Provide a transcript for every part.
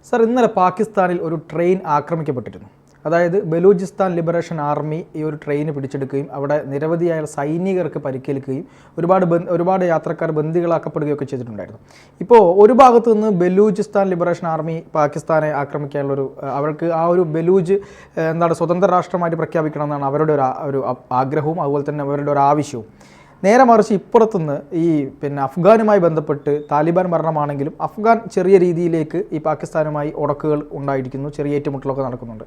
Sir, ഇന്നലെ പാകിസ്ഥാനിൽ ഒരു ട്രെയിൻ ആക്രമിക്കപ്പെട്ടിരുന്നു. അതായത് ബലൂചിസ്ഥാൻ ലിബറേഷൻ ആർമി ഈ ഒരു ട്രെയിൻ പിടിച്ചെടുക്കുകയും അവിടെ നിരവധിയായ സൈനികർക്ക് പരിക്കേൽക്കുകയും ഒരുപാട് യാത്രക്കാർ ബന്ദികളാക്കപ്പെടുകയൊക്കെ ചെയ്തിട്ടുണ്ടായിരുന്നു. ഇപ്പോൾ ഒരു ഭാഗത്തു നിന്ന് ബലൂചിസ്ഥാൻ ലിബറേഷൻ ആർമി പാകിസ്ഥാനെ ആക്രമിക്കാനുള്ളൊരു അവർക്ക് ആ ഒരു ബലൂജ് സ്വതന്ത്ര രാഷ്ട്രമായിട്ട് പ്രഖ്യാപിക്കണം എന്നാണ് അവരുടെ ഒരു ആഗ്രഹവും അതുപോലെ തന്നെ അവരുടെ ഒരു ആവശ്യവും. നേരെ മറിച്ച് ഇപ്പുറത്തുനിന്ന് ഈ അഫ്ഗാനുമായി ബന്ധപ്പെട്ട് താലിബാൻ ഭരണമാണെങ്കിലും അഫ്ഗാൻ ചെറിയ രീതിയിലേക്ക് ഈ പാകിസ്ഥാനുമായി ഉടക്കുകൾ ഉണ്ടായിരിക്കുന്നു, ചെറിയ ഏറ്റുമുട്ടലൊക്കെ നടക്കുന്നുണ്ട്.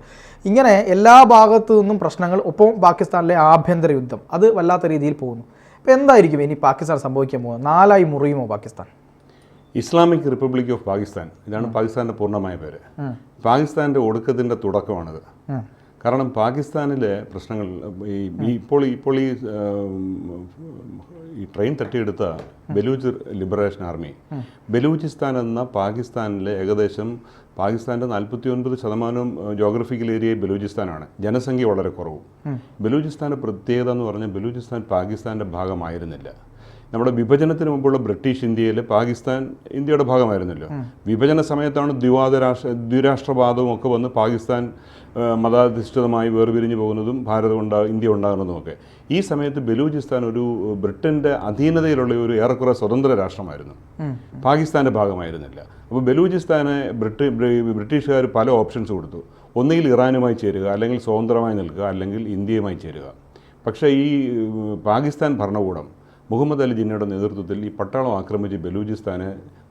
ഇങ്ങനെ എല്ലാ ഭാഗത്തു നിന്നും പ്രശ്നങ്ങൾ, ഒപ്പം പാകിസ്ഥാനിലെ ആഭ്യന്തര യുദ്ധം അത് വല്ലാത്ത രീതിയിൽ പോകുന്നു. അപ്പോൾ എന്തായിരിക്കും ഇനി പാകിസ്ഥാൻ സംഭവിക്കാൻ പോകുന്നത്? 4 മുറിയുമോ Pakistan? Islamic republic of Pakistan, ഇതാണ് പാകിസ്ഥാൻ്റെ പൂർണ്ണമായ പേര്. പാകിസ്ഥാൻ്റെ ഒടുക്കത്തിൻ്റെ തുടക്കമാണിത്. കാരണം പാകിസ്ഥാനിലെ പ്രശ്നങ്ങൾ ഇപ്പോൾ ഈ ട്രെയിൻ തട്ടിയെടുത്ത ബലൂച്ച് ലിബറേഷൻ ആർമി, ബലൂചിസ്ഥാൻ എന്ന പാകിസ്ഥാനിലെ ഏകദേശം പാകിസ്ഥാൻ്റെ 49% ജോഗ്രഫിക്കൽ ഏരിയ ബലൂചിസ്ഥാനാണ്. ജനസംഖ്യ വളരെ കുറവും. ബലൂചിസ്ഥാൻ്റെ പ്രത്യേകത എന്ന് പറഞ്ഞാൽ ബലൂചിസ്ഥാൻ പാകിസ്ഥാൻ്റെ ഭാഗമായിരുന്നില്ല. നമ്മുടെ വിഭജനത്തിന് മുമ്പുള്ള ബ്രിട്ടീഷ് ഇന്ത്യയിൽ പാകിസ്ഥാൻ ഇന്ത്യയുടെ ഭാഗമായിരുന്നല്ലോ. വിഭജന സമയത്താണ് ദ്വിരാഷ്ട്രവാദവും ഒക്കെ വന്ന് പാകിസ്ഥാൻ മതാധിഷ്ഠിതമായി വേർപിരിഞ്ഞു പോകുന്നതും ഇന്ത്യ ഉണ്ടാകുന്നതുമൊക്കെ. ഈ സമയത്ത് ബലൂചിസ്ഥാൻ ഒരു ബ്രിട്ടൻ്റെ അധീനതയിലുള്ള ഒരു ഏറെക്കുറെ സ്വതന്ത്ര രാഷ്ട്രമായിരുന്നു, പാകിസ്ഥാൻ്റെ ഭാഗമായിരുന്നില്ല. അപ്പോൾ ബലൂചിസ്ഥാനെ ബ്രിട്ടീഷുകാർ പല ഓപ്ഷൻസ് കൊടുത്തു. ഒന്നുകിൽ ഇറാനുമായി ചേരുക, അല്ലെങ്കിൽ സ്വതന്ത്രമായി നിൽക്കുക, അല്ലെങ്കിൽ ഇന്ത്യയുമായി ചേരുക. പക്ഷേ ഈ പാകിസ്ഥാൻ ഭരണകൂടം മുഹമ്മദ് അലി ജിന്നയുടെ നേതൃത്വത്തിൽ ഈ പട്ടാളം ആക്രമിച്ച് ബലൂചിസ്ഥാനെ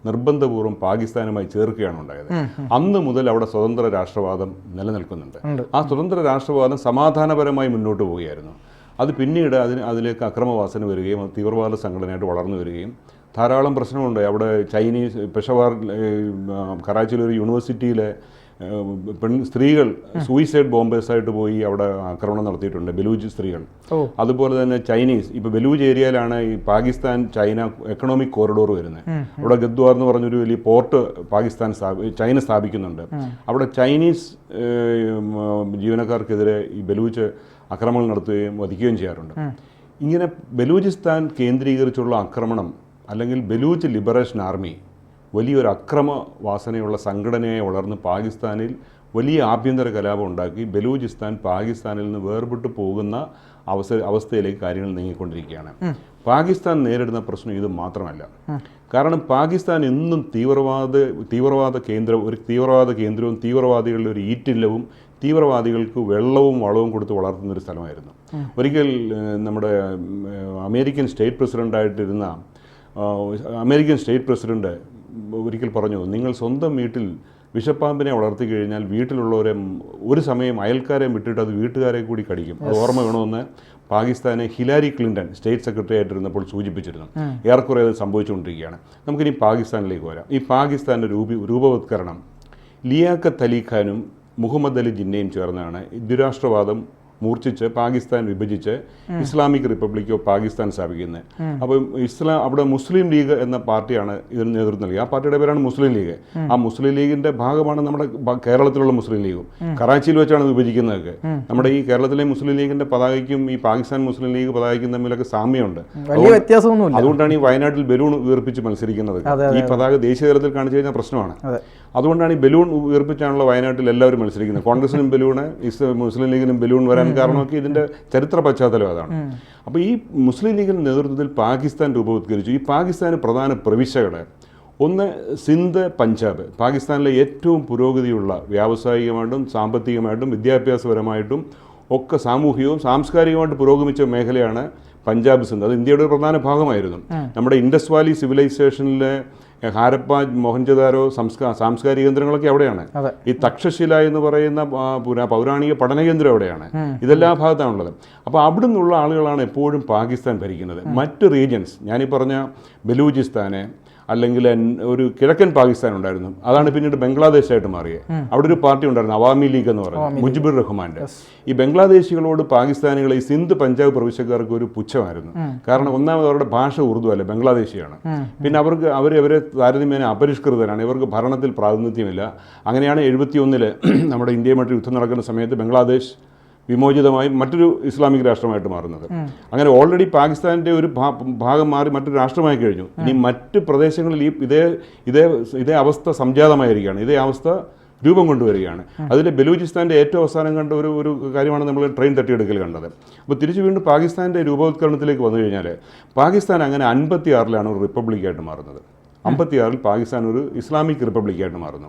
നിർബന്ധപൂർവ്വം പാകിസ്ഥാനുമായി ചേർക്കുകയാണ് ഉണ്ടായത്. അന്ന് മുതൽ അവിടെ സ്വതന്ത്ര രാഷ്ട്രവാദം നിലനിൽക്കുന്നുണ്ട്. ആ സ്വതന്ത്ര രാഷ്ട്രവാദം സമാധാനപരമായി മുന്നോട്ട് പോവുകയായിരുന്നു. അത് പിന്നീട് അതിലേക്ക് അക്രമവാസന വരികയും തീവ്രവാദ സംഘടനയായിട്ട് വളർന്നു വരികയും ധാരാളം പ്രശ്നങ്ങളുണ്ടായി. അവിടെ ചൈനീസ് പെഷവാർ കറാച്ചിയിലൊരു യൂണിവേഴ്സിറ്റിയിലെ സ്ത്രീകൾ സൂയിസൈഡ് ബോംബേഴ്സായിട്ട് പോയി അവിടെ ആക്രമണം നടത്തിയിട്ടുണ്ട്, ബലൂജ് സ്ത്രീകൾ. അതുപോലെ തന്നെ ചൈനീസ്, ഇപ്പോൾ ബലൂജ് ഏരിയയിലാണ് ഈ പാകിസ്ഥാൻ ചൈന എക്കണോമിക് കോറിഡോർ വരുന്നത്. അവിടെ ഗദ്വാർ എന്ന് പറഞ്ഞൊരു വലിയ പോർട്ട് ചൈന സ്ഥാപിക്കുന്നുണ്ട്. അവിടെ ചൈനീസ് ജീവനക്കാർക്കെതിരെ ഈ ബലൂച്ച് ആക്രമണം നടത്തുകയും വധിക്കുകയും ചെയ്യാറുണ്ട്. ഇങ്ങനെ ബലൂചിസ്ഥാൻ കേന്ദ്രീകരിച്ചുള്ള ആക്രമണം, അല്ലെങ്കിൽ ബലൂച്ച് ലിബറേഷൻ ആർമി വലിയൊരു അക്രമ വാസനയുള്ള സംഘടനയെ വളർന്ന് പാകിസ്ഥാനിൽ വലിയ ആഭ്യന്തര കലാപം ഉണ്ടാക്കി ബലൂചിസ്ഥാൻ പാകിസ്ഥാനിൽ നിന്ന് വേർപെട്ടു പോകുന്ന അവസ്ഥയിലേക്ക് കാര്യങ്ങൾ നീങ്ങിക്കൊണ്ടിരിക്കുകയാണ്. പാകിസ്ഥാൻ നേരിടുന്ന പ്രശ്നം ഇത് മാത്രമല്ല. കാരണം പാകിസ്ഥാൻ എന്നും തീവ്രവാദ കേന്ദ്രവും തീവ്രവാദികളുടെ ഒരു ഈറ്റില്ലവും തീവ്രവാദികൾക്ക് വെള്ളവും വളവും കൊടുത്ത് വളർത്തുന്നൊരു സ്ഥലമായിരുന്നു. ഒരിക്കൽ നമ്മുടെ അമേരിക്കൻ സ്റ്റേറ്റ് പ്രസിഡന്റ് ഒരിക്കൽ പറഞ്ഞു, നിങ്ങൾ സ്വന്തം വീട്ടിൽ വിഷപ്പാമ്പിനെ വളർത്തി കഴിഞ്ഞാൽ വീട്ടിലുള്ളവരെ ഒരു സമയം അയൽക്കാരെ വിട്ടിട്ട് അത് വീട്ടുകാരെ കൂടി കടിക്കും. അത് ഓർമ്മ വേണമെന്ന് പാകിസ്ഥാനെ ഹിലാരി ക്ലിൻ്റൺ സ്റ്റേറ്റ് സെക്രട്ടറി ആയിട്ടിരുന്നപ്പോൾ സൂചിപ്പിച്ചിരുന്നു. ഏറെക്കുറെ അത് സംഭവിച്ചുകൊണ്ടിരിക്കുകയാണ്. നമുക്കിനി പാകിസ്ഥാനിലേക്ക് വരാം. ഈ പാകിസ്ഥാൻ്റെ രൂപവത്കരണം ലിയാഖത്ത് അലി ഖാനും മുഹമ്മദ് അലി ജിന്നയും ചേർന്നാണ് ദ്വിരാഷ്ട്രവാദം മൂർച്ഛിച്ച് പാകിസ്ഥാൻ വിഭജിച്ച് ഇസ്ലാമിക് റിപ്പബ്ലിക് ഓഫ് പാകിസ്ഥാൻ സ്ഥാപിക്കുന്നത്. അപ്പം അവിടെ മുസ്ലിം ലീഗ് എന്ന പാർട്ടിയാണ് ഇതിന് നേതൃത്വം നൽകിയത്. ആ പാർട്ടിയുടെ പേരാണ് മുസ്ലിം ലീഗ്. ആ മുസ്ലിം ലീഗിന്റെ ഭാഗമാണ് നമ്മുടെ കേരളത്തിലുള്ള മുസ്ലിം ലീഗും. കറാച്ചിയിൽ വെച്ചാണ് വിഭജിക്കുന്നതൊക്കെ. നമ്മുടെ ഈ കേരളത്തിലെ മുസ്ലിം ലീഗിന്റെ പതാകയ്ക്കും ഈ പാകിസ്ഥാൻ മുസ്ലിം ലീഗ് പതാകയ്ക്കും തമ്മിലൊക്കെ സാമ്യമുണ്ട്. അതുകൊണ്ടാണ് ഈ വയനാട്ടിൽ ബലൂൺ ഉയർപ്പിച്ച് മത്സരിക്കുന്നത്. ഈ പതാക ദേശീയ തലത്തിൽ കാണിച്ചു കഴിഞ്ഞാൽ പ്രശ്നമാണ്. അതുകൊണ്ടാണ് ഈ ബലൂൺ ഉയർപ്പിച്ചാണല്ലോ വയനാട്ടിൽ എല്ലാവരും മത്സരിക്കുന്നത്. കോൺഗ്രസിനും ബലൂണ്, മുസ്ലിം ലീഗിനും ബലൂൺ വരാൻ കാരണമൊക്കെ ഇതിൻ്റെ ചരിത്ര പശ്ചാത്തലം അതാണ്. അപ്പോൾ ഈ മുസ്ലിം ലീഗിൻ്റെ നേതൃത്വത്തിൽ പാകിസ്ഥാൻ രൂപവത്കരിച്ചു. ഈ പാകിസ്ഥാന് പ്രധാന പ്രവിശ്യകൾ ഒന്ന് സിന്ധ്, പഞ്ചാബ്. പാകിസ്ഥാനിലെ ഏറ്റവും പുരോഗതിയുള്ള വ്യാവസായികമായിട്ടും സാമ്പത്തികമായിട്ടും വിദ്യാഭ്യാസപരമായിട്ടും ഒക്കെ സാമൂഹികവും സാംസ്കാരികമായിട്ട് പുരോഗമിച്ച മേഖലയാണ് പഞ്ചാബ്, സിന്ധ്. അത് ഇന്ത്യയുടെ ഒരു പ്രധാന ഭാഗമായിരുന്നു. നമ്മുടെ ഇൻഡസ് വാലി സിവിലൈസേഷനിലെ ഹാരപ്പ, മൊഹൻജദാരോ സാംസ്കാരിക കേന്ദ്രങ്ങളൊക്കെ അവിടെയാണ്. ഈ തക്ഷശില എന്ന് പറയുന്ന പൗരാണിക പഠനകേന്ദ്രം അവിടെയാണ്. ഇതെല്ലാ ഭാഗത്താണുള്ളത്. അപ്പോൾ അവിടെ നിന്നുള്ള ആളുകളാണ് എപ്പോഴും പാകിസ്ഥാൻ ഭരിക്കുന്നത്. മറ്റ് റീജിയൻസ്, ഞാനീ പറഞ്ഞ ബലൂചിസ്ഥാന് അല്ലെങ്കിൽ ഒരു കിഴക്കൻ പാകിസ്ഥാൻ ഉണ്ടായിരുന്നു. അതാണ് പിന്നീട് ബംഗ്ലാദേശായിട്ട് മാറിയത്. അവിടെ ഒരു പാർട്ടി ഉണ്ടായിരുന്നു, അവാമി ലീഗ് എന്ന് പറയുന്നത്, മുജിബുർ റഹ്മാന്റെ. ഈ ബംഗ്ലാദേശികളോട് പാകിസ്ഥാനികളെ ഈ സിന്ധ്, പഞ്ചാബ് പ്രവിശ്യക്കാർക്ക് ഒരു പുച്ഛമായിരുന്നു. കാരണം ഒന്നാമത് അവരുടെ ഭാഷ ഉറുദു അല്ല, ബംഗ്ലാദേശിയാണ്. പിന്നെ അവരെ താരതമ്യേന അപരിഷ്കൃതരാണ്. ഇവർക്ക് ഭരണത്തിൽ പ്രാതിനിധ്യമില്ല. അങ്ങനെയാണ് 71 നമ്മുടെ ഇന്ത്യയുമായിട്ട് യുദ്ധം നടക്കുന്ന സമയത്ത് ബംഗ്ലാദേശ് വിമോചിതമായി മറ്റൊരു ഇസ്ലാമിക് രാഷ്ട്രമായിട്ട് മാറുന്നത്. അങ്ങനെ ഓൾറെഡി പാകിസ്ഥാൻ്റെ ഒരു ഭാഗം മാറി മറ്റൊരു രാഷ്ട്രമായി കഴിഞ്ഞു. ഇനി മറ്റ് പ്രദേശങ്ങളിൽ ഇതേ അവസ്ഥ സംജാതമായിരിക്കുകയാണ്, ഇതേ അവസ്ഥ രൂപം കൊണ്ടുവരികയാണ്. അതിൽ ബലൂചിസ്ഥാൻ്റെ ഏറ്റവും അവസാനം കണ്ട ഒരു കാര്യമാണ് നമ്മൾ ട്രെയിൻ തട്ടിയെടുക്കൽ കണ്ടത്. അപ്പോൾ തിരിച്ചു വീണ്ടും പാകിസ്ഥാൻ്റെ രൂപവത്കരണത്തിലേക്ക് വന്നു കഴിഞ്ഞാൽ പാകിസ്ഥാൻ അങ്ങനെ 56-ലാണ് ഒരു റിപ്പബ്ലിക്കായിട്ട് മാറുന്നത്. 56-ൽ പാകിസ്ഥാൻ ഒരു ഇസ്ലാമിക് റിപ്പബ്ലിക്കായിട്ട് മാറുന്നു.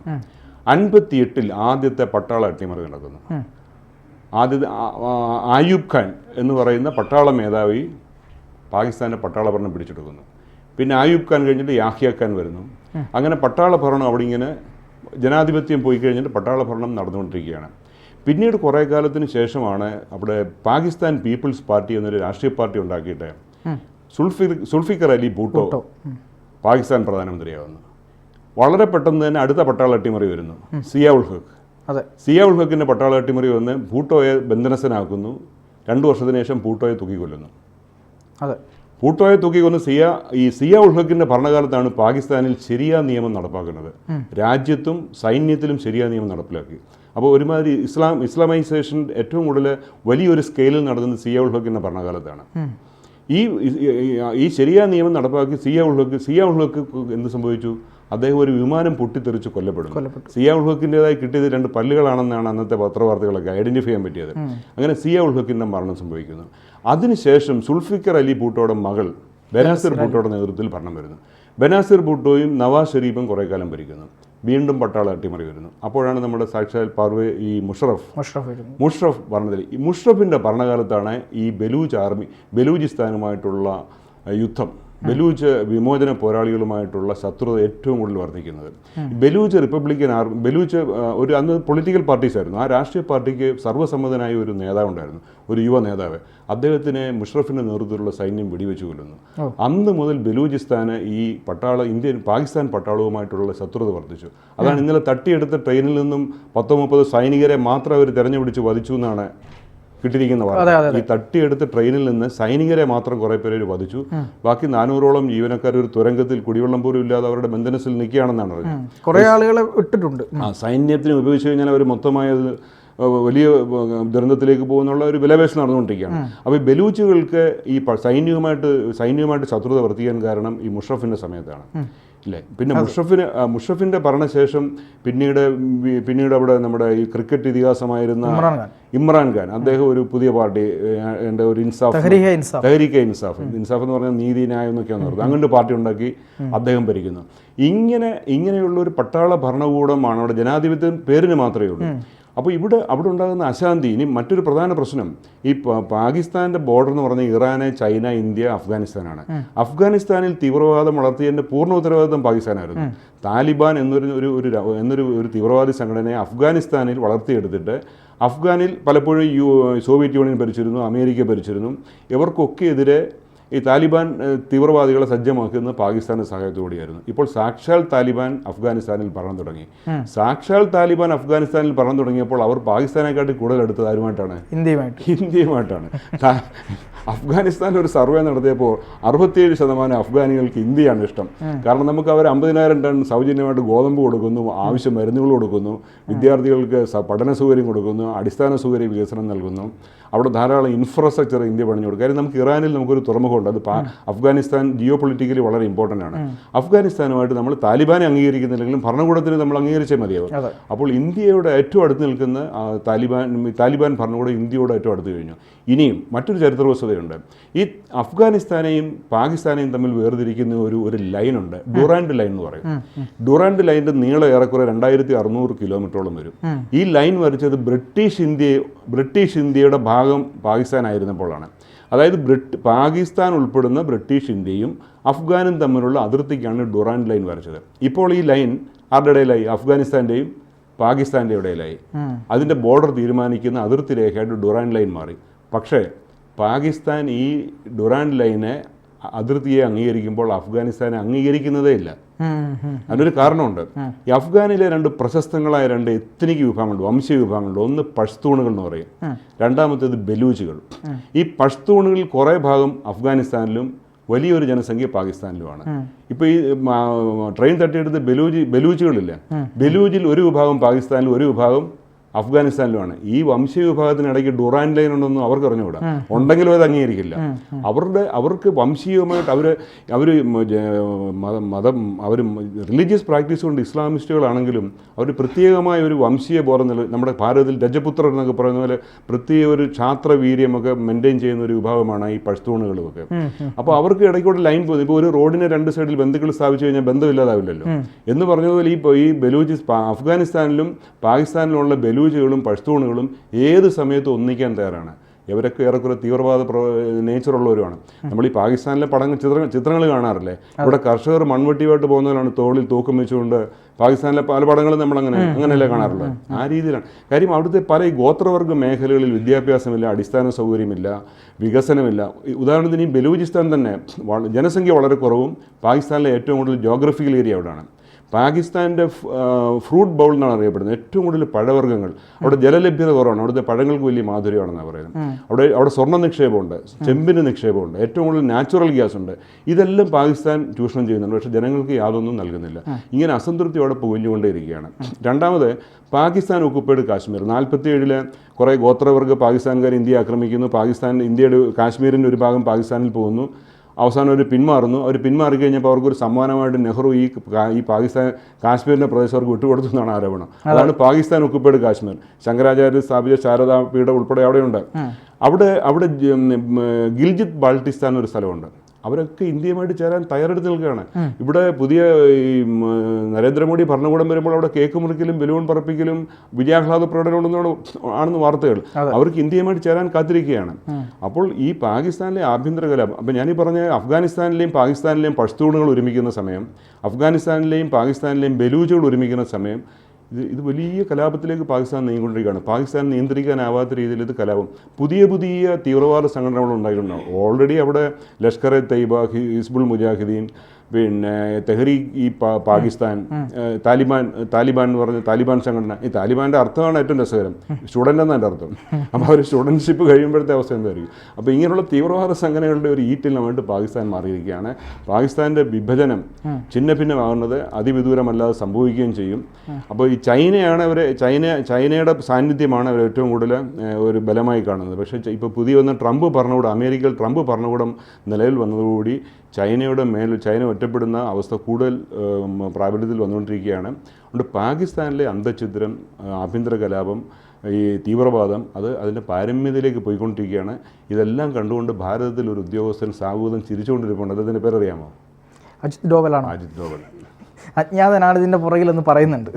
58-ൽ ആദ്യത്തെ പട്ടാള അട്ടിമറി നടക്കുന്നു. ആദ്യത്തെ ആയൂബ് ഖാൻ എന്ന് പറയുന്ന പട്ടാള മേധാവി പാകിസ്ഥാൻ്റെ പട്ടാള ഭരണം പിടിച്ചെടുക്കുന്നു. പിന്നെ ആയൂബ് ഖാൻ കഴിഞ്ഞിട്ട് യാഹ്യ ഖാൻ വരുന്നു. അങ്ങനെ പട്ടാള ഭരണം അവിടെ ഇങ്ങനെ ജനാധിപത്യം പോയി കഴിഞ്ഞിട്ട് പട്ടാള ഭരണം നടന്നുകൊണ്ടിരിക്കുകയാണ്. പിന്നീട് കുറേ കാലത്തിന് ശേഷമാണ് അവിടെ പാകിസ്ഥാൻ പീപ്പിൾസ് പാർട്ടി എന്നൊരു രാഷ്ട്രീയ പാർട്ടി ഉണ്ടാക്കിയിട്ട് സുൾഫിക്കർ അലി ഭൂട്ടോ പാകിസ്ഥാൻ പ്രധാനമന്ത്രിയാവുന്നു. വളരെ പെട്ടെന്ന് തന്നെ അടുത്ത പട്ടാള അട്ടിമറി വരുന്നു, സിയാ ഉൾ ഹക്ക്. സിയാ ഉൾ ഹക്കിൻ്റെ പട്ടാള അട്ടിമറി വന്ന് ഭൂട്ടോയെ ബന്ധനസ്ഥനാക്കുന്നു. 2 വർഷത്തിന് ശേഷം ഭൂട്ടോയെ തൂക്കിക്കൊല്ലുന്നു. ഭൂട്ടോയെ തൂക്കിക്കൊന്ന് സിയാ ഉൾ ഹക്കിൻ്റെ ഭരണകാലത്താണ് പാകിസ്ഥാനിൽ ശരിയ നിയമം നടപ്പാക്കുന്നത്. രാജ്യത്തും സൈന്യത്തിലും ശരിയ നിയമം നടപ്പിലാക്കി. അപ്പോൾ ഒരുമാതിരി ഇസ്ലാമൈസേഷൻ ഏറ്റവും കൂടുതൽ വലിയൊരു സ്കെയിലിൽ നടന്നത് സിയാ ഉൾ ഹക്കിൻ്റെ ഭരണകാലത്താണ്. ഈ ശരിയ നിയമം നടപ്പാക്കി സിയാ ഉൾ ഹക്ക് എന്ത് സംഭവിച്ചു? അദ്ദേഹം ഒരു വിമാനം പൊട്ടിത്തെറിച്ച് കൊല്ലപ്പെടുന്നു. സിയാ ഉൾ ഹക്കിൻ്റെതായി കിട്ടിയത് 2 പല്ലുകളാണെന്നാണ് അന്നത്തെ പത്രവാർത്തകളൊക്കെ ഐഡന്റിഫൈ ചെയ്യാൻ പറ്റിയത്. അങ്ങനെ സിയാ ഉൾ ഹക്കിൻ്റെ മരണം സംഭവിക്കുന്നു. അതിനുശേഷം സുൾഫിക്കർ അലി ഭൂട്ടോയുടെ മകൾ ബനാസിർ ഭൂട്ടോയുടെ നേതൃത്വത്തിൽ ഭരണം വരുന്നു. ബനാസിർ ഭൂട്ടോയും നവാസ് ഷെരീഫും കുറേ കാലം ഭരിക്കുന്നു. വീണ്ടും പട്ടാള അട്ടിമറി വരുന്നു. അപ്പോഴാണ് നമ്മുടെ സാക്ഷാൽ ഈ മുഷറഫ് ഭരണത്തിൽ ഈ മുഷറഫിൻ്റെ ഭരണകാലത്താണ് ഈ ബലൂചിസ്ഥാനുമായിട്ടുള്ള യുദ്ധം, ബലൂച്ച് വിമോചന പോരാളികളുമായിട്ടുള്ള ശത്രുത ഏറ്റവും കൂടുതൽ വർദ്ധിക്കുന്നത്. ബലൂച്ച് റിപ്പബ്ലിക്കൻ ബലൂച്ച് അന്ന് പൊളിറ്റിക്കൽ പാർട്ടീസ് ആയിരുന്നു. ആ രാഷ്ട്രീയ പാർട്ടിക്ക് സർവ്വസമ്മതനായ ഒരു നേതാവുണ്ടായിരുന്നു, ഒരു യുവ നേതാവ്. അദ്ദേഹത്തിനെ മുഷറഫിൻ്റെ നേതൃത്വത്തിലുള്ള സൈന്യം വെടിവെച്ച് കൊല്ലുന്നു. അന്ന് മുതൽ ബലൂചിസ്ഥാന് ഈ പാകിസ്ഥാൻ പട്ടാളവുമായിട്ടുള്ള ശത്രുത വർദ്ധിച്ചു. അതാണ് ഇന്നലെ തട്ടിയെടുത്ത ട്രെയിനിൽ നിന്നും 10-30 സൈനികരെ മാത്രം അവർ തെരഞ്ഞുപിടിച്ച് വധിച്ചു എന്നാണ് കിട്ടിയിരിക്കുന്ന വാർത്ത. ഈ തട്ടിയെടുത്ത ട്രെയിനിൽ നിന്ന് സൈനികരെ മാത്രം കുറേ പേര് വധിച്ചു. ബാക്കി 400ഓളം ജീവനക്കാർ ഒരു തുരങ്കത്തിൽ കുടിവെള്ളം പോലും ഇല്ലാതെ അവരുടെ ബന്ധനത്തിൽ നിൽക്കുകയാണെന്നാണ് അറിഞ്ഞത്. കുറേ ആളുകളെ ഇട്ടിട്ടുണ്ട്. സൈന്യത്തിന് ഉപയോഗിച്ച് കഴിഞ്ഞാൽ അവർ മൊത്തമായത് വലിയ ദുരന്തത്തിലേക്ക് പോകുന്നുള്ള ഒരു വിലപേശം നടന്നുകൊണ്ടിരിക്കുകയാണ്. അപ്പോൾ ഈ ബലൂച്ചുകൾക്ക് ഈ സൈന്യവുമായിട്ട് ശത്രുത വർദ്ധിക്കാൻ കാരണം ഈ മുഷറഫിൻ്റെ സമയത്താണ് ഇല്ലേ. പിന്നെ മുഷറഫിൻ്റെ ഭരണശേഷം പിന്നീട് അവിടെ നമ്മുടെ ഈ ക്രിക്കറ്റ് ഇതിഹാസമായിരുന്ന ഇമ്രാൻഖാൻ, അദ്ദേഹം ഒരു പുതിയ പാർട്ടി, എൻ്റെ ഒരു തെഹരീക്കെ ഇൻസാഫ് എന്ന് പറഞ്ഞാൽ നീതി ന്യായം എന്നൊക്കെയാണെന്ന് പറഞ്ഞത്, അങ്ങനെ പാർട്ടി ഉണ്ടാക്കി അദ്ദേഹം ഭരിക്കുന്നു. ഇങ്ങനെയുള്ള ഒരു പട്ടാള ഭരണകൂടമാണ് അവിടെ. ജനാധിപത്യം പേരിന് മാത്രമേ ഉള്ളൂ. അപ്പോൾ അവിടെ ഉണ്ടാകുന്ന അശാന്തി. ഇനി മറ്റൊരു പ്രധാന പ്രശ്നം, ഈ പാകിസ്ഥാൻ്റെ ബോർഡർ എന്ന് പറഞ്ഞാൽ ഇറാന്, ചൈന, ഇന്ത്യ, അഫ്ഗാനിസ്ഥാനാണ്. അഫ്ഗാനിസ്ഥാനിൽ തീവ്രവാദം വളർത്തിയതിൻ്റെ പൂർണ്ണ ഉത്തരവാദിത്വം പാകിസ്ഥാനായിരുന്നു. താലിബാൻ എന്നൊരു തീവ്രവാദി സംഘടനയെ അഫ്ഗാനിസ്ഥാനിൽ വളർത്തിയെടുത്തിട്ട് അഫ്ഗാനിൽ പലപ്പോഴും സോവിയറ്റ് യൂണിയൻ ഭരിച്ചിരുന്നു, അമേരിക്ക ഭരിച്ചിരുന്നു. ഇവർക്കൊക്കെ എതിരെ ഈ താലിബാൻ തീവ്രവാദികളെ സജ്ജമാക്കുന്നത് പാകിസ്ഥാന്റെ സഹായത്തോടെയായിരുന്നു. ഇപ്പോൾ സാക്ഷാൽ താലിബാൻ അഫ്ഗാനിസ്ഥാനിൽ ഭരണം തുടങ്ങി. ഭരണം തുടങ്ങിയപ്പോൾ അവർ പാകിസ്ഥാനെക്കാട്ടി കൂടുതൽ എടുത്തത് ആരുമായിട്ടാണ്? ഇന്ത്യയുമായിട്ടാണ്. അഫ്ഗാനിസ്ഥാനിൽ ഒരു സർവേ നടത്തിയപ്പോൾ 67% അഫ്ഗാനികൾക്ക് ഇന്ത്യയാണ് ഇഷ്ടം. കാരണം നമുക്ക് അവർ 50,000 ടൺ സൗജന്യമായിട്ട് ഗോതമ്പ് കൊടുക്കുന്നു, ആവശ്യ മരുന്നുകൾ കൊടുക്കുന്നു, വിദ്യാർത്ഥികൾക്ക് പഠന സൗകര്യം കൊടുക്കുന്നു, അടിസ്ഥാന സൗകര്യ വികസനം നൽകുന്നു. അവിടെ ധാരാളം ഇൻഫ്രാസ്ട്രക്ചർ ഇന്ത്യ പണിഞ്ഞു കൊടുക്കും. കാര്യം നമുക്ക് ഇറാനിൽ നമുക്കൊരു തുറമുഖമുണ്ട്. അത് അഫ്ഗാനിസ്ഥാൻ ജിയോ പൊളിറ്റിക്കലി വളരെ ഇമ്പോർട്ടൻ്റ് ആണ്. അഫ്ഗാനിസ്ഥാനുമായിട്ട് നമ്മൾ താലിബാനെ അംഗീകരിക്കുന്നില്ലെങ്കിലും ഭരണകൂടത്തിന് നമ്മൾ അംഗീകരിച്ചേ മതിയാവും. അപ്പോൾ ഇന്ത്യയോട് ഏറ്റവും അടുത്ത് നിൽക്കുന്ന താലിബാൻ ഭരണകൂടം ഇന്ത്യയോട് ഏറ്റവും അടുത്ത് കഴിഞ്ഞു. ഇനിയും മറ്റൊരു ചരിത്ര വസ്തുതയുണ്ട്. ഈ അഫ്ഗാനിസ്ഥാനെയും പാകിസ്ഥാനെയും തമ്മിൽ വേർതിരിക്കുന്ന ഒരു ലൈനുണ്ട്, ഡുറാൻഡ് ലൈൻ എന്ന് പറയും. ഡുറാൻഡ് ലൈൻ്റെ നീളം ഏറെക്കുറെ 2600 കിലോമീറ്ററോളം വരും. ഈ ലൈൻ വരച്ചത് ബ്രിട്ടീഷ് ഇന്ത്യയുടെ ഭാഗം പാകിസ്ഥാനായിരുന്നപ്പോഴാണ്. അതായത് പാകിസ്ഥാൻ ഉൾപ്പെടുന്ന ബ്രിട്ടീഷ് ഇന്ത്യയും അഫ്ഗാനും തമ്മിലുള്ള അതിർത്തിക്കാണ് ഡുറാൻഡ് ലൈൻ വരച്ചത്. ഇപ്പോൾ ഈ ലൈൻ ആരുടെ ഇടയിലായി? അഫ്ഗാനിസ്ഥാൻ്റെയും പാകിസ്ഥാൻ്റെ ഇടയിലായി. അതിൻ്റെ ബോർഡർ തീരുമാനിക്കുന്ന അതിർത്തി രേഖയായിട്ട് ഡുറാൻഡ് ലൈൻ മാറി. പക്ഷേ പാകിസ്ഥാൻ ഈ ഡുറാൻഡ് ലൈനെ അതിർത്തിയെ അംഗീകരിക്കുമ്പോൾ അഫ്ഗാനിസ്ഥാനെ അംഗീകരിക്കുന്നതേ ഇല്ല. അതിനൊരു കാരണമുണ്ട്. ഈ അഫ്ഗാനിലെ 2 പ്രശസ്തങ്ങളായ 2 എത്നിക് വിഭാഗങ്ങളുണ്ട്, വംശീയ വിഭാഗങ്ങളുണ്ട്. ഒന്ന് പഷ്തൂണുകൾ എന്ന് പറയും, രണ്ടാമത്തേത് ബലൂച്ചുകൾ. ഈ പഷ്തൂണുകളിൽ കുറേ ഭാഗം അഫ്ഗാനിസ്ഥാനിലും വലിയൊരു ജനസംഖ്യ പാകിസ്ഥാനിലുമാണ്. ഇപ്പോൾ ഈ ട്രെയിൻ തട്ടിയെടുത്ത് ബലൂച്ചുകളില്ല. ബലൂച്ചിൽ ഒരു വിഭാഗം പാകിസ്ഥാനിലും ഒരു വിഭാഗം അഫ്ഗാനിസ്ഥാനിലുമാണ്. ഈ വംശീയ വിഭാഗത്തിനിടയ്ക്ക് ഡുറാൻ ലൈൻ ഉണ്ടെന്നും അവർക്ക് അറിഞ്ഞുകൂടാ, ഉണ്ടെങ്കിലും അത് അംഗീകരിക്കില്ല. അവർക്ക് വംശീയമായിട്ട് അവർ റിലീജിയസ് പ്രാക്ടീസ് കൊണ്ട് ഇസ്ലാമിസ്റ്റുകളാണെങ്കിലും അവർ പ്രത്യേകമായ ഒരു വംശീയ ബോധം നമ്മുടെ ഭാരതത്തിൽ രജപുത്രർ എന്നൊക്കെ പറയുന്ന പോലെ പ്രത്യേക ഒരു ഛാത്രവീര്യമൊക്കെ മെയിൻറ്റെയിൻ ചെയ്യുന്ന ഒരു വിഭാഗമാണ് ഈ പഷ്തൂണുകളുമൊക്കെ. അപ്പോൾ അവർക്ക് ഇടയ്ക്കൂടെ ലൈൻ പോകുന്നു. ഇപ്പോൾ ഒരു റോഡിന് രണ്ട് സൈഡിൽ ബന്ധുക്കൾ സ്ഥാപിച്ചു കഴിഞ്ഞാൽ ബന്ധമില്ലാതാവില്ലല്ലോ എന്ന് പറഞ്ഞതുപോലെ ഈ അഫ്ഗാനിസ്ഥാനിലും പാകിസ്ഥാനിലുള്ള ബലൂചികളും പഷ്തൂണുകളും ഏത് സമയത്തും ഒന്നിക്കാൻ തയ്യാറാണ്. ഇവരൊക്കെ ഏറെക്കുറെ തീവ്രവാദ നേച്ചറുള്ളവരുമാണ്. നമ്മൾ ഈ പാകിസ്ഥാനിലെ ചിത്രങ്ങൾ കാണാറില്ലേ? ഇവിടെ കർഷകർ മൺവെട്ടിയുമായിട്ട് പോകുന്നവരാണ് തോളിൽ തൂക്കം വെച്ചുകൊണ്ട്. പാകിസ്ഥാനിലെ പല പടങ്ങളും നമ്മൾ അങ്ങനെയല്ലേ കാണാറുള്ളത്. ആ രീതിയിലാണ് കാര്യം. അവിടുത്തെ പല ഈ ഗോത്രവർഗ മേഖലകളിൽ വിദ്യാഭ്യാസമില്ല, അടിസ്ഥാന സൗകര്യമില്ല, വികസനമില്ല. ഉദാഹരണത്തിന് ഈ ബലൂചിസ്ഥാൻ തന്നെ ജനസംഖ്യ വളരെ കുറവും പാകിസ്ഥാനിലെ ഏറ്റവും കൂടുതൽ ജോഗ്രഫിക്കൽ ഏരിയ അവിടെയാണ്. പാകിസ്ഥാൻ്റെ ഫ്രൂട്ട് ബൗൾ എന്നാണ് അറിയപ്പെടുന്നത്. ഏറ്റവും കൂടുതൽ പഴവർഗ്ഗങ്ങൾ. അവിടെ ജലലഭ്യത കുറവാണ്. അവിടുത്തെ പഴങ്ങൾക്ക് വലിയ മാധുര്യമാണെന്നാണ് പറയുന്നത്. അവിടെ സ്വർണ്ണ നിക്ഷേപമുണ്ട്, ചെമ്പിന് നിക്ഷേപമുണ്ട്, ഏറ്റവും കൂടുതൽ നാച്ചുറൽ ഗ്യാസ് ഉണ്ട്. ഇതെല്ലാം പാകിസ്ഥാൻ ചൂഷണം ചെയ്യുന്നുണ്ട്. പക്ഷേ ജനങ്ങൾക്ക് യാതൊന്നും നൽകുന്നില്ല. ഇങ്ങനെ അസംതൃപ്തിയോടെ പുകഞ്ഞുകൊണ്ടേയിരിക്കുകയാണ്. രണ്ടാമത് പാകിസ്ഥാൻ ഒക്കുപ്പൈഡ് കാശ്മീർ. 47 കുറേ ഗോത്രവർഗ്ഗ പാകിസ്ഥാൻകാർ ഇന്ത്യയെ ആക്രമിക്കുന്നു. ഇന്ത്യയുടെ കാശ്മീരിൻ്റെ ഒരു ഭാഗം പാകിസ്ഥാനിൽ പോകുന്നു. അവസാനം അവർ പിന്മാറുന്നു. അവർ പിന്മാറിക്കഴിഞ്ഞപ്പോൾ അവർക്കൊരു സമ്മാനമായിട്ട് നെഹ്റു ഈ കാശ്മീരിൻ്റെ പ്രദേശം അവർക്ക് വിട്ടുകൊടുത്തു എന്നാണ് ആരോപണം. അതാണ് പാകിസ്ഥാൻ ഒക്കുപ്പൈഡ് കാശ്മീർ. ശങ്കരാചാര്യ സ്ഥാപിച്ച ശാരദാ പീഠം ഉൾപ്പെടെ അവിടെയുണ്ട്. അവിടെ ഗിൽജിത് ബാൾട്ടിസ്ഥാൻ ഒരു സ്ഥലമുണ്ട്. അവരൊക്കെ ഇന്ത്യയുമായിട്ട് ചേരാൻ തയ്യാറെടുത്ത് നിൽക്കുകയാണ്. ഇവിടെ പുതിയ ഈ നരേന്ദ്രമോദി ഭരണകൂടം വരുമ്പോൾ അവിടെ കേക്ക് മുറിക്കലും ബലൂൺ പറപ്പിക്കലും വിജയാഹ്ലാദ പ്രകടനമുണ്ടെന്നാണ് ആണെന്ന് വാർത്തകൾ. അവർക്ക് ഇന്ത്യയുമായിട്ട് ചേരാൻ കാത്തിരിക്കുകയാണ്. അപ്പോൾ ഈ പാകിസ്ഥാനിലെ ആഭ്യന്തര കലാപം, അപ്പം ഞാനീ പറഞ്ഞ അഫ്ഗാനിസ്ഥാനിലെയും പാകിസ്ഥാനിലെയും പഷ്തൂണുകൾ ഒരുമിക്കുന്ന സമയം, അഫ്ഗാനിസ്ഥാനിലെയും പാകിസ്ഥാനിലെയും ബലൂച്ചുകൾ ഒരുമിക്കുന്ന സമയം, ഇത് വലിയ കലാപത്തിലേക്ക് പാകിസ്ഥാൻ നീങ്ങിക്കൊണ്ടിരിക്കുകയാണ്. പാകിസ്ഥാൻ നിയന്ത്രിക്കാനാവാത്ത രീതിയിൽ ഇത് കലാപം. പുതിയ തീവ്രവാദ സംഘടനകൾ ഉണ്ടായിട്ടുണ്ടാവും. ഓൾറെഡി അവിടെ ലഷ്കർ എ തയ്യബ, ഹിസ്ബുൾ മുജാഹിദീൻ, പിന്നെ തെഹ്രീക്ക് ഈ പാകിസ്ഥാൻ, താലിബാൻ എന്ന് പറഞ്ഞ താലിബാൻ സംഘടന. ഈ താലിബാൻ്റെ അർത്ഥമാണ് ഏറ്റവും രസകരം, സ്റ്റുഡൻ്റ് എന്നാണ് എൻ്റെ അർത്ഥം. അപ്പോൾ അവർ സ്റ്റുഡൻഷിപ്പ് കഴിയുമ്പോഴത്തെ അവസ്ഥ എന്തായിരിക്കും? അപ്പോൾ ഇങ്ങനെയുള്ള തീവ്രവാദ സംഘടനകളുടെ ഒരു ഈറ്റിലമായിട്ട് പാകിസ്ഥാൻ മാറിയിരിക്കുകയാണ്. പാകിസ്ഥാൻ്റെ വിഭജനം ഛിന്ന ഭിന്നമാകുന്നത് അതിവിദൂരമല്ലാതെ സംഭവിക്കുകയും ചെയ്യും. അപ്പോൾ ഈ ചൈനയുടെ സാന്നിധ്യമാണ് അവർ ഏറ്റവും കൂടുതൽ ഒരു ബലമായി കാണുന്നത്. പക്ഷേ ഇപ്പോൾ പുതിയ വന്ന അമേരിക്കയിൽ ട്രംപ് ഭരണകൂടം നിലവിൽ വന്നതോടുകൂടി ചൈന ഒറ്റപ്പെടുന്ന അവസ്ഥ കൂടുതൽ പ്രാബല്യത്തിൽ വന്നുകൊണ്ടിരിക്കുകയാണ്. അതുകൊണ്ട് പാകിസ്ഥാനിലെ അന്തഃഛിദ്രം, ആഭ്യന്തര കലാപം, ഈ തീവ്രവാദം അതിൻ്റെ പാരമ്യതയിലേക്ക് പോയിക്കൊണ്ടിരിക്കുകയാണ്. ഇതെല്ലാം കണ്ടുകൊണ്ട് ഭാരതത്തിൽ ഒരു ഉദ്യോഗസ്ഥൻ സാഹൂതം ചിരിച്ചുകൊണ്ടിരിപ്പുണ്ട്. അതിൻ്റെ പേരറിയാമോ? അജിത് ഡോവലാണ്. അജിത് ഡോവൽ അജ്ഞാതനാണ് ഇതിൻ്റെ പുറകിലെന്ന് പറയുന്നുണ്ട്.